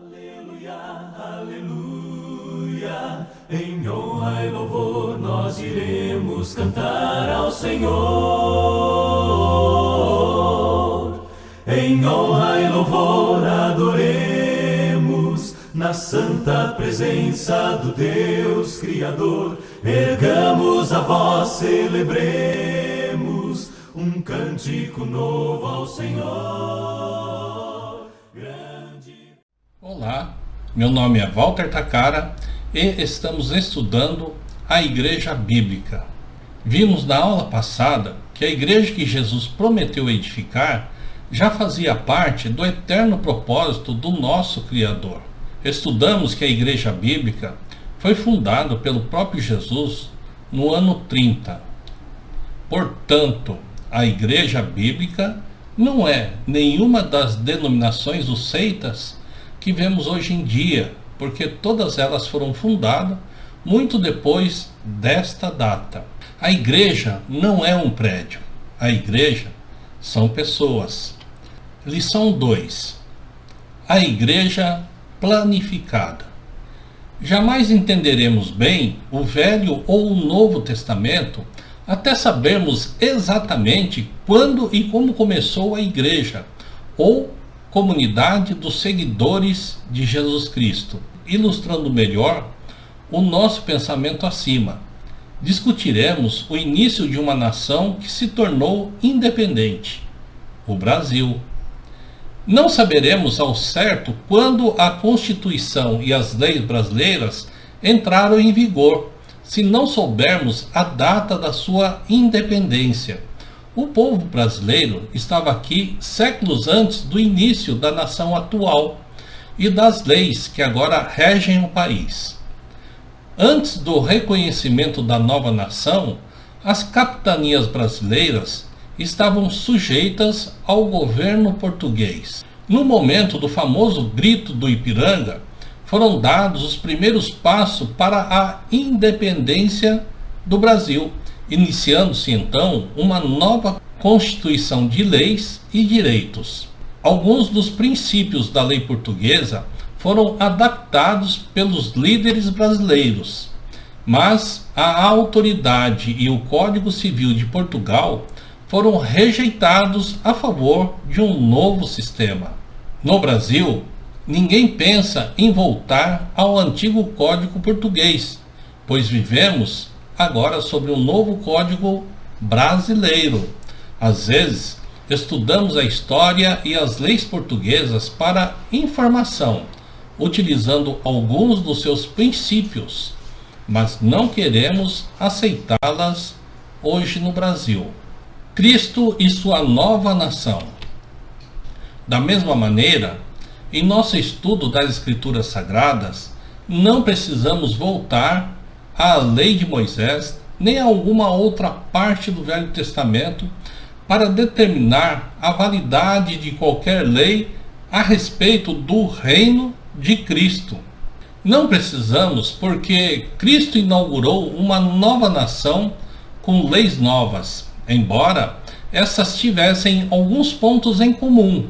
Aleluia, aleluia, em honra e louvor nós iremos cantar ao Senhor. Em honra e louvor adoremos na santa presença do Deus Criador. Ergamos a voz, celebremos um cântico novo ao Senhor. Olá, meu nome é Walter Takara e estamos estudando a Igreja Bíblica. Vimos na aula passada que a igreja que Jesus prometeu edificar já fazia parte do eterno propósito do nosso Criador. Estudamos que a Igreja Bíblica foi fundada pelo próprio Jesus no ano 30. Portanto, a Igreja Bíblica não é nenhuma das denominações ou seitas que vemos hoje em dia, porque todas elas foram fundadas muito depois desta data. A igreja não é um prédio, a igreja são pessoas. Lição 2. A igreja planificada. Jamais entenderemos bem o Velho ou o Novo Testamento até sabermos exatamente quando e como começou a igreja, ou comunidade dos seguidores de Jesus Cristo, ilustrando melhor o nosso pensamento acima. Discutiremos o início de uma nação que se tornou independente, o Brasil. Não saberemos ao certo quando a Constituição e as leis brasileiras entraram em vigor, se não soubermos a data da sua independência. O povo brasileiro estava aqui séculos antes do início da nação atual e das leis que agora regem o país. Antes do reconhecimento da nova nação, as capitanias brasileiras estavam sujeitas ao governo português. No momento do famoso Grito do Ipiranga, foram dados os primeiros passos para a independência do Brasil, iniciando-se então uma nova constituição de leis e direitos. Alguns dos princípios da lei portuguesa foram adaptados pelos líderes brasileiros, mas a autoridade e o Código Civil de Portugal foram rejeitados a favor de um novo sistema. No Brasil, ninguém pensa em voltar ao antigo Código Português, pois vivemos agora sobre um novo Código Brasileiro. Às vezes, estudamos a história e as leis portuguesas para informação, utilizando alguns dos seus princípios, mas não queremos aceitá-las hoje no Brasil. Cristo e sua nova nação. Da mesma maneira, em nosso estudo das Escrituras Sagradas, não precisamos voltar à lei de Moisés, nem a alguma outra parte do Velho Testamento, para determinar a validade de qualquer lei a respeito do reino de Cristo. Não precisamos, porque Cristo inaugurou uma nova nação com leis novas, embora essas tivessem alguns pontos em comum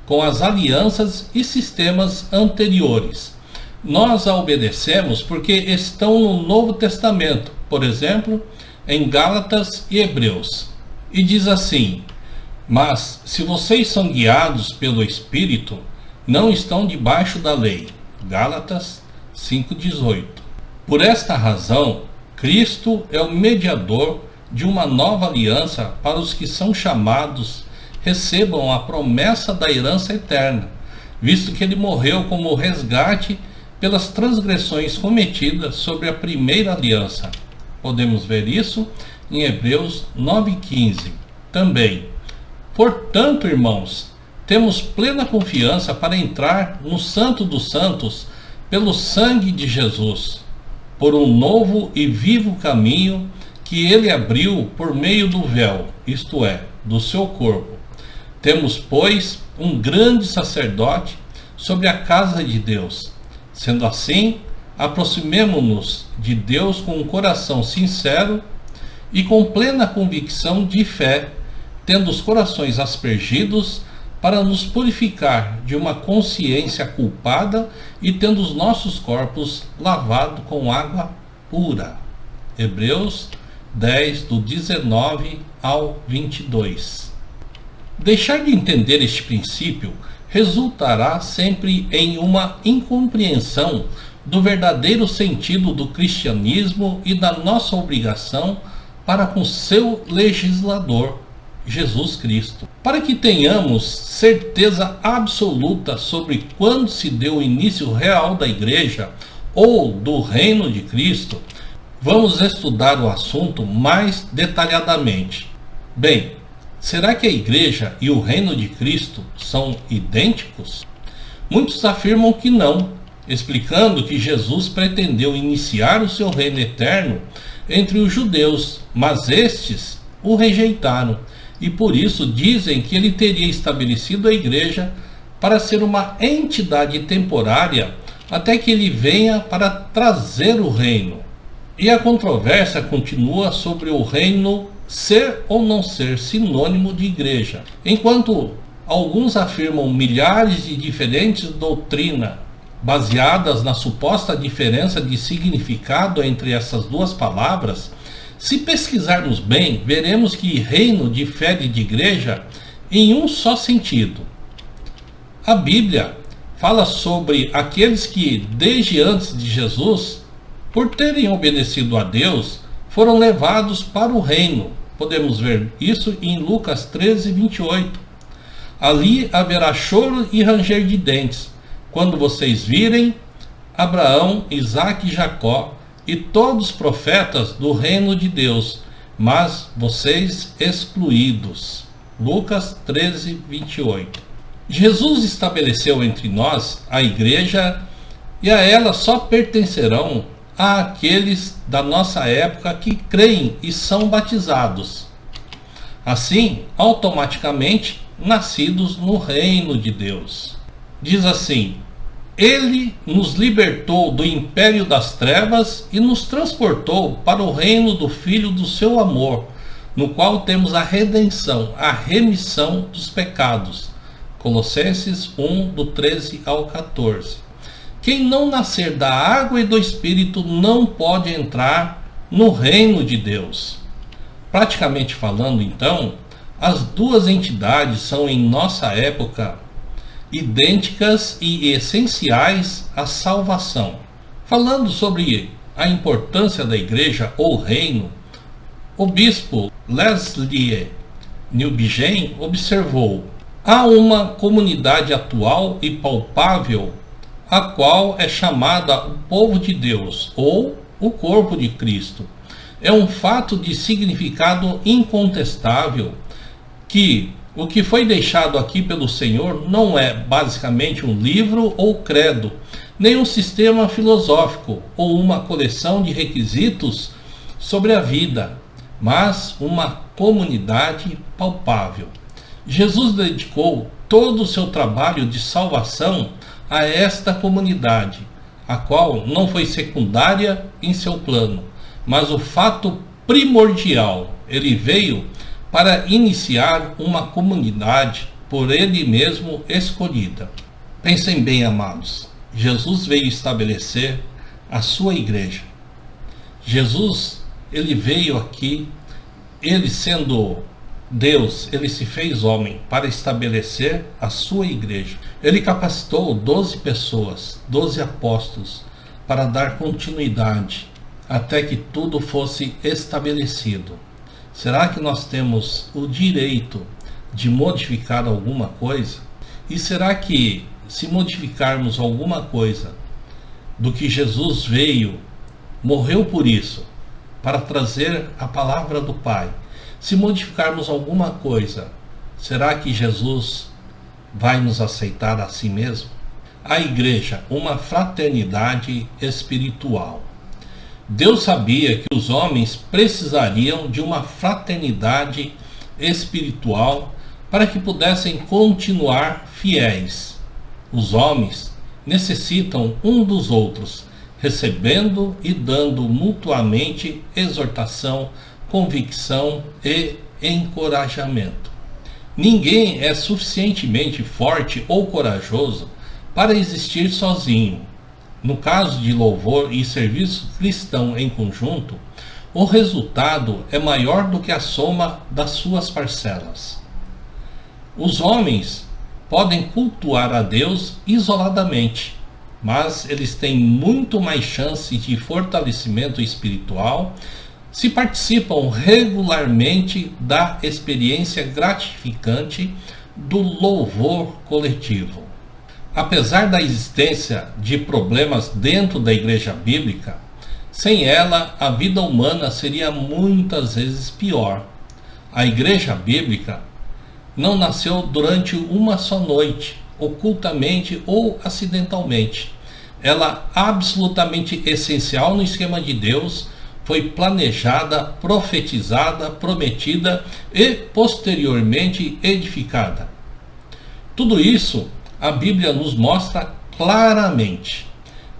com as alianças e sistemas anteriores. Nós a obedecemos porque estão no Novo Testamento, por exemplo, em Gálatas e Hebreus. E diz assim: mas se vocês são guiados pelo Espírito, não estão debaixo da lei. Gálatas 5,18. Por esta razão, Cristo é o mediador de uma nova aliança para os que são chamados recebam a promessa da herança eterna, visto que ele morreu como resgate pelas transgressões cometidas sobre a primeira aliança. Podemos ver isso em Hebreus 9,15. Também, portanto, irmãos, temos plena confiança para entrar no Santo dos Santos pelo sangue de Jesus, por um novo e vivo caminho que ele abriu por meio do véu, isto é, do seu corpo. Temos, pois, um grande sacerdote sobre a casa de Deus. Sendo assim, aproximemo-nos de Deus com um coração sincero e com plena convicção de fé, tendo os corações aspergidos para nos purificar de uma consciência culpada e tendo os nossos corpos lavados com água pura. Hebreus 10, do 19 ao 22. Deixar de entender este princípio resultará sempre em uma incompreensão do verdadeiro sentido do cristianismo e da nossa obrigação para com seu legislador, Jesus Cristo. Para que tenhamos certeza absoluta sobre quando se deu o início real da Igreja ou do reino de Cristo, vamos estudar o assunto mais detalhadamente. Bem, será que a Igreja e o reino de Cristo são idênticos? Muitos afirmam que não, explicando que Jesus pretendeu iniciar o seu reino eterno entre os judeus, mas estes o rejeitaram, e por isso dizem que ele teria estabelecido a Igreja para ser uma entidade temporária até que ele venha para trazer o reino. E a controvérsia continua sobre o reino ser ou não ser sinônimo de igreja. Enquanto alguns afirmam milhares de diferentes doutrinas baseadas na suposta diferença de significado entre essas duas palavras, se pesquisarmos bem, veremos que reino difere de igreja em um só sentido. A Bíblia fala sobre aqueles que, desde antes de Jesus, por terem obedecido a Deus, foram levados para o reino. Podemos ver isso em Lucas 13, 28. Ali haverá choro e ranger de dentes, quando vocês virem Abraão, Isaque e Jacó e todos os profetas do reino de Deus, mas vocês excluídos. Lucas 13, 28. Jesus estabeleceu entre nós a igreja e a ela só pertencerão àqueles da nossa época que creem e são batizados. Assim, automaticamente, nascidos no reino de Deus. Diz assim: Ele nos libertou do império das trevas e nos transportou para o reino do Filho do seu amor, no qual temos a redenção, a remissão dos pecados. Colossenses 1, do 13 ao 14. Quem não nascer da água e do Espírito não pode entrar no reino de Deus. Praticamente falando, então, as duas entidades são em nossa época idênticas e essenciais à salvação. Falando sobre a importância da igreja ou reino, o bispo Leslie Newbigin observou: há uma comunidade atual e palpável, a qual é chamada o povo de Deus ou o corpo de Cristo. É um fato de significado incontestável que o que foi deixado aqui pelo Senhor não é basicamente um livro ou credo, nem um sistema filosófico ou uma coleção de requisitos sobre a vida, mas uma comunidade palpável. Jesus dedicou todo o seu trabalho de salvação a esta comunidade, a qual não foi secundária em seu plano, mas o fato primordial. Ele veio para iniciar uma comunidade por ele mesmo escolhida. Pensem bem, amados, Jesus veio estabelecer a sua igreja. Jesus, ele veio aqui, ele sendo Deus, ele se fez homem para estabelecer a sua igreja. Ele capacitou 12 pessoas, 12 apóstolos, para dar continuidade até que tudo fosse estabelecido. Será que nós temos o direito de modificar alguma coisa? E será que, se modificarmos alguma coisa do que Jesus veio, morreu por isso, para trazer a palavra do Pai, se modificarmos alguma coisa, será que Jesus vai nos aceitar a si mesmo? A igreja, uma fraternidade espiritual. Deus sabia que os homens precisariam de uma fraternidade espiritual para que pudessem continuar fiéis. Os homens necessitam um dos outros, recebendo e dando mutuamente exortação, convicção e encorajamento. Ninguém é suficientemente forte ou corajoso para existir sozinho. No caso de louvor e serviço cristão em conjunto, o resultado é maior do que a soma das suas parcelas. Os homens podem cultuar a Deus isoladamente, mas eles têm muito mais chance de fortalecimento espiritual se participam regularmente da experiência gratificante do louvor coletivo. Apesar da existência de problemas dentro da igreja bíblica, sem ela a vida humana seria muitas vezes pior. A igreja bíblica não nasceu durante uma só noite, ocultamente ou acidentalmente. Ela, absolutamente essencial no esquema de Deus, foi planejada, profetizada, prometida e posteriormente edificada. Tudo isso a Bíblia nos mostra claramente.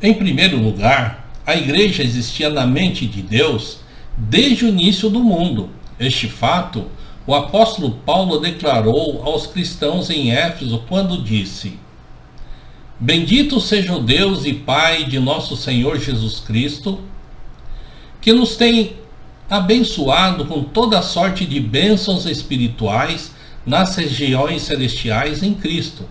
Em primeiro lugar, a igreja existia na mente de Deus desde o início do mundo. Este fato o apóstolo Paulo declarou aos cristãos em Éfeso quando disse: Bendito seja o Deus e Pai de nosso Senhor Jesus Cristo, que nos tem abençoado com toda sorte de bênçãos espirituais nas regiões celestiais em Cristo,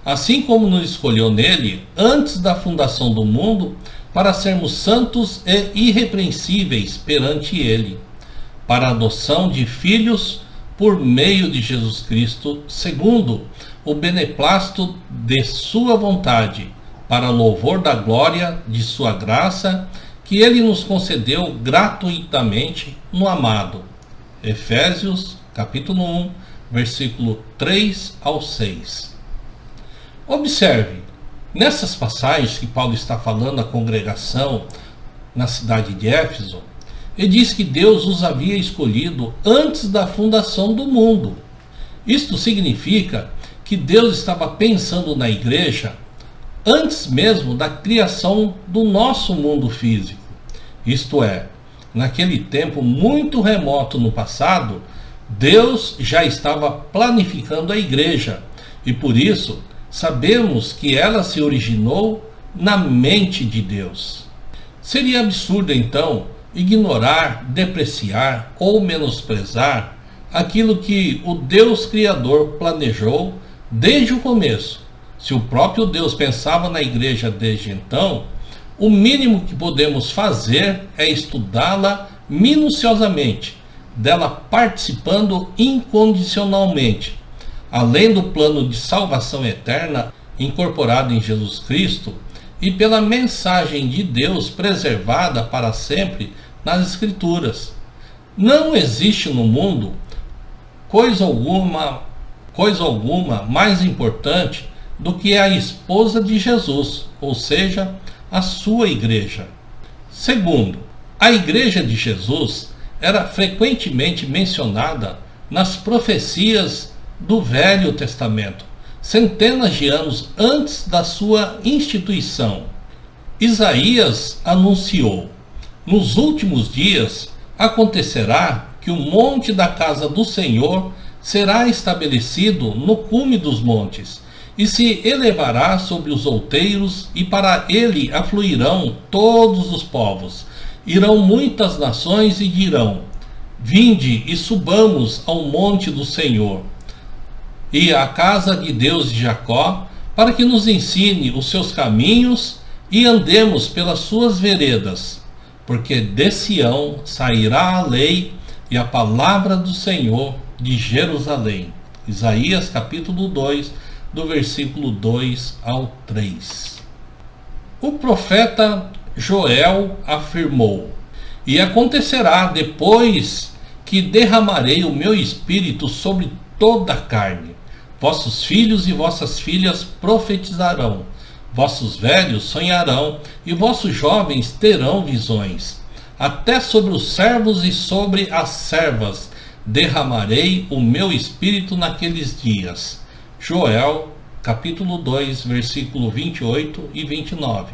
assim como nos escolheu nele antes da fundação do mundo para sermos santos e irrepreensíveis perante ele, para a adoção de filhos por meio de Jesus Cristo, segundo o beneplácito de sua vontade, para louvor da glória de sua graça, que ele nos concedeu gratuitamente no amado. Efésios, capítulo 1, versículo 3 ao 6. Observe, nessas passagens que Paulo está falando à congregação na cidade de Éfeso, ele diz que Deus os havia escolhido antes da fundação do mundo. Isto significa que Deus estava pensando na igreja antes mesmo da criação do nosso mundo físico. Isto é, naquele tempo muito remoto no passado, Deus já estava planificando a igreja e por isso sabemos que ela se originou na mente de Deus. Seria absurdo então ignorar, depreciar ou menosprezar aquilo que o Deus Criador planejou desde o começo. Se o próprio Deus pensava na igreja desde então, o mínimo que podemos fazer é estudá-la minuciosamente, dela participando incondicionalmente, além do plano de salvação eterna incorporado em Jesus Cristo e pela mensagem de Deus preservada para sempre nas Escrituras. Não existe no mundo coisa alguma mais importante do que a esposa de Jesus, ou seja, a sua igreja. Segundo, a igreja de Jesus era frequentemente mencionada nas profecias do Velho Testamento, centenas de anos antes da sua instituição. Isaías anunciou: nos últimos dias acontecerá que o monte da casa do Senhor será estabelecido no cume dos montes, e se elevará sobre os outeiros, e para ele afluirão todos os povos. Irão muitas nações e dirão: vinde e subamos ao monte do Senhor, e à casa de Deus de Jacó, para que nos ensine os seus caminhos e andemos pelas suas veredas. Porque de Sião sairá a lei e a palavra do Senhor de Jerusalém. Isaías capítulo 2, do versículo 2 ao 3. O profeta Joel afirmou: e acontecerá depois que derramarei o meu espírito sobre toda a carne. Vossos filhos e vossas filhas profetizarão, vossos velhos sonharão, e vossos jovens terão visões. Até sobre os servos e sobre as servas derramarei o meu espírito naqueles dias. Joel, capítulo 2, versículo 28 e 29.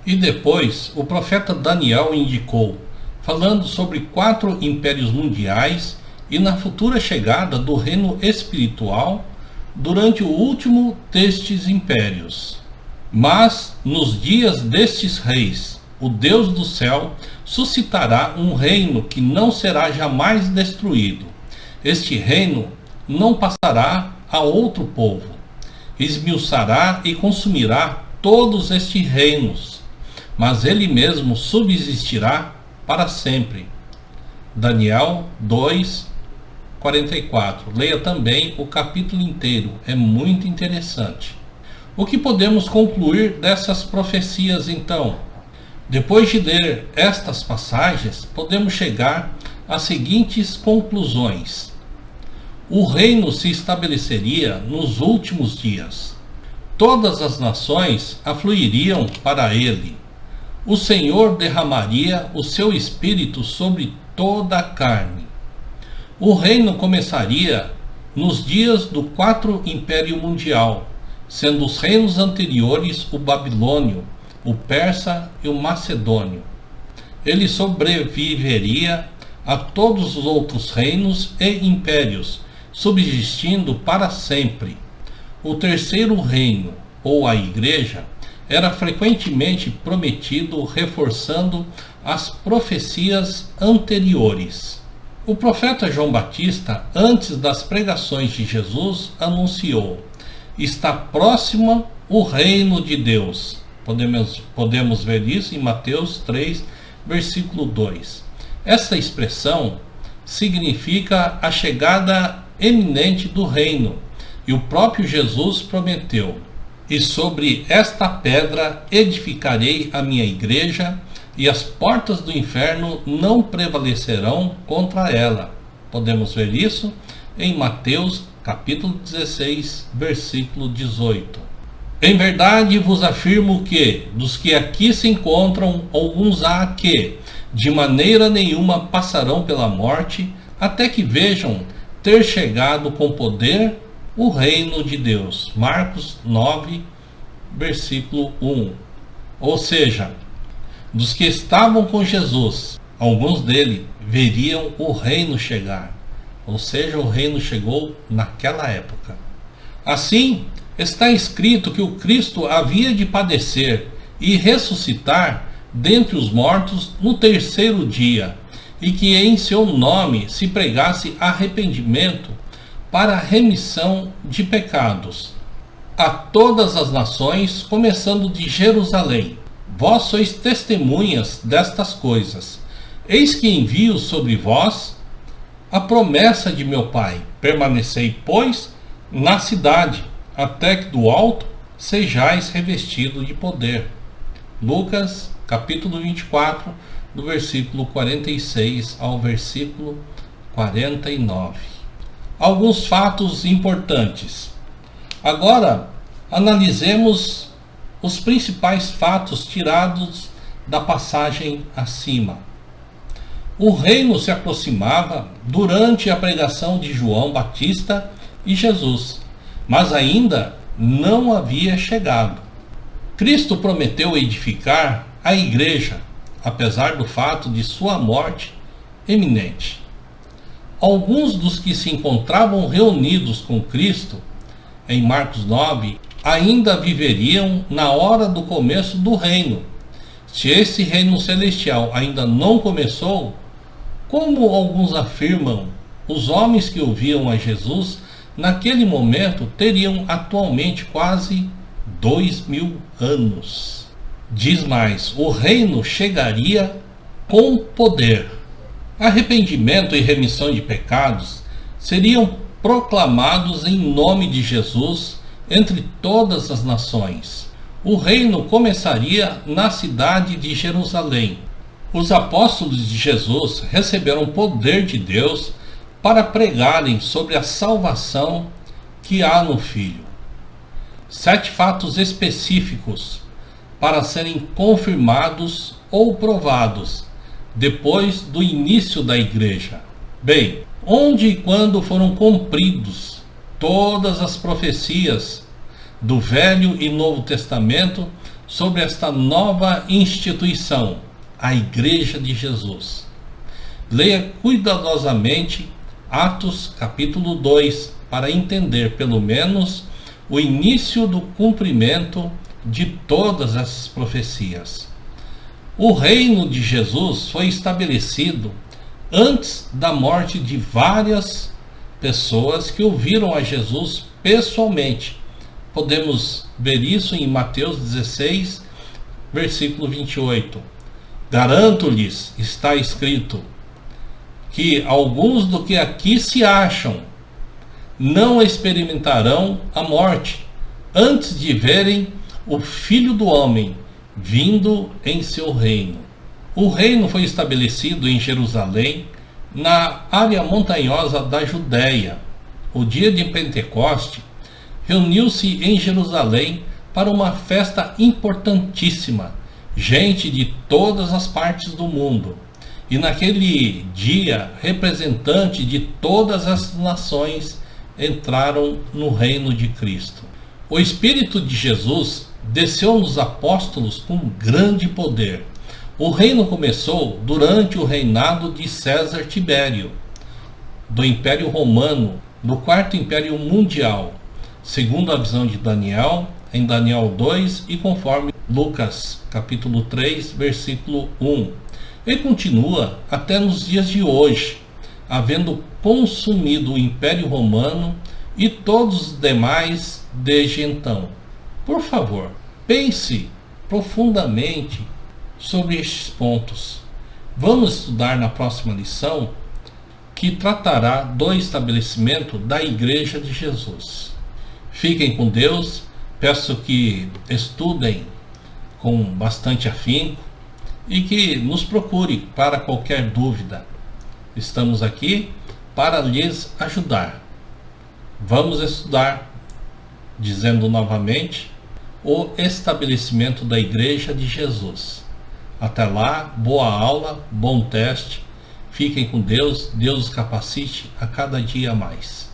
E depois o profeta Daniel indicou, falando sobre 4 impérios mundiais e na futura chegada do reino espiritual durante o último destes impérios. Mas nos dias destes reis, o Deus do céu suscitará um reino que não será jamais destruído. Este reino não passará a outro povo. Esmiuçará e consumirá todos estes reinos, mas ele mesmo subsistirá para sempre. Daniel 2:44. Leia também o capítulo inteiro, é muito interessante. O que podemos concluir dessas profecias então? Depois de ler estas passagens, podemos chegar às seguintes conclusões. O reino se estabeleceria nos últimos dias. Todas as nações afluiriam para ele. O Senhor derramaria o seu espírito sobre toda a carne. O reino começaria nos dias do quarto império mundial, sendo os reinos anteriores o babilônio, o persa e o macedônio. Ele sobreviveria a todos os outros reinos e impérios, subsistindo para sempre. O terceiro reino, ou a igreja, era frequentemente prometido, reforçando as profecias anteriores. O profeta João Batista, antes das pregações de Jesus, anunciou: está próximo o reino de Deus. Podemos ver isso em Mateus 3, versículo 2. Essa expressão significa a chegada eminente do reino, e o próprio Jesus prometeu: e sobre esta pedra edificarei a minha igreja, e as portas do inferno não prevalecerão contra ela. Podemos ver isso em Mateus capítulo 16, versículo 18. Em verdade vos afirmo que, dos que aqui se encontram, alguns há que, de maneira nenhuma, passarão pela morte, até que vejam ter chegado com poder o reino de Deus. Marcos 9, versículo 1. Ou seja, dos que estavam com Jesus, alguns deles veriam o reino chegar. Ou seja, o reino chegou naquela época. Assim, está escrito que o Cristo havia de padecer e ressuscitar dentre os mortos no terceiro dia, e que em seu nome se pregasse arrependimento para a remissão de pecados a todas as nações, começando de Jerusalém. Vós sois testemunhas destas coisas. Eis que envio sobre vós a promessa de meu Pai. Permanecei, pois, na cidade, até que do alto sejais revestido de poder. Lucas, capítulo 24, do versículo 46 ao versículo 49. Alguns fatos importantes. Agora, analisemos os principais fatos tirados da passagem acima. O reino se aproximava durante a pregação de João Batista e Jesus, mas ainda não havia chegado. Cristo prometeu edificar a igreja, apesar do fato de sua morte iminente. Alguns dos que se encontravam reunidos com Cristo, em Marcos 9, ainda viveriam na hora do começo do reino. Se esse reino celestial ainda não começou, como alguns afirmam, os homens que ouviam a Jesus naquele momento teriam atualmente quase 2000 anos. Diz mais, o reino chegaria com poder. Arrependimento e remissão de pecados seriam proclamados em nome de Jesus entre todas as nações. O reino começaria na cidade de Jerusalém. Os apóstolos de Jesus receberam poder de Deus para pregarem sobre a salvação que há no Filho. 7 fatos específicos para serem confirmados ou provados depois do início da igreja. Bem, onde e quando foram cumpridos todas as profecias do Velho e Novo Testamento sobre esta nova instituição, a Igreja de Jesus. Leia cuidadosamente Atos capítulo 2, para entender pelo menos o início do cumprimento de todas essas profecias. O reino de Jesus foi estabelecido antes da morte de várias pessoas que ouviram a Jesus pessoalmente. Podemos ver isso em Mateus 16, versículo 28. Garanto-lhes, está escrito, que alguns do que aqui se acham não experimentarão a morte antes de verem o Filho do Homem vindo em seu reino. O reino foi estabelecido em Jerusalém, na área montanhosa da Judéia. O dia de Pentecoste reuniu-se em Jerusalém para uma festa importantíssima, gente de todas as partes do mundo. E naquele dia, representantes de todas as nações entraram no reino de Cristo. O Espírito de Jesus desceu nos apóstolos com grande poder. O reino começou durante o reinado de César Tibério, do Império Romano, do Quarto Império Mundial, segundo a visão de Daniel, em Daniel 2 e conforme Lucas, capítulo 3, versículo 1. E continua até nos dias de hoje, havendo consumido o Império Romano e todos os demais desde então. Por favor, pense profundamente sobre estes pontos. Vamos estudar na próxima lição, que tratará do estabelecimento da Igreja de Jesus. Fiquem com Deus, peço que estudem com bastante afinco e que nos procure para qualquer dúvida. Estamos aqui para lhes ajudar. Vamos estudar, dizendo novamente, o estabelecimento da Igreja de Jesus. Até lá, boa aula, bom teste. Fiquem com Deus, Deus os capacite a cada dia mais.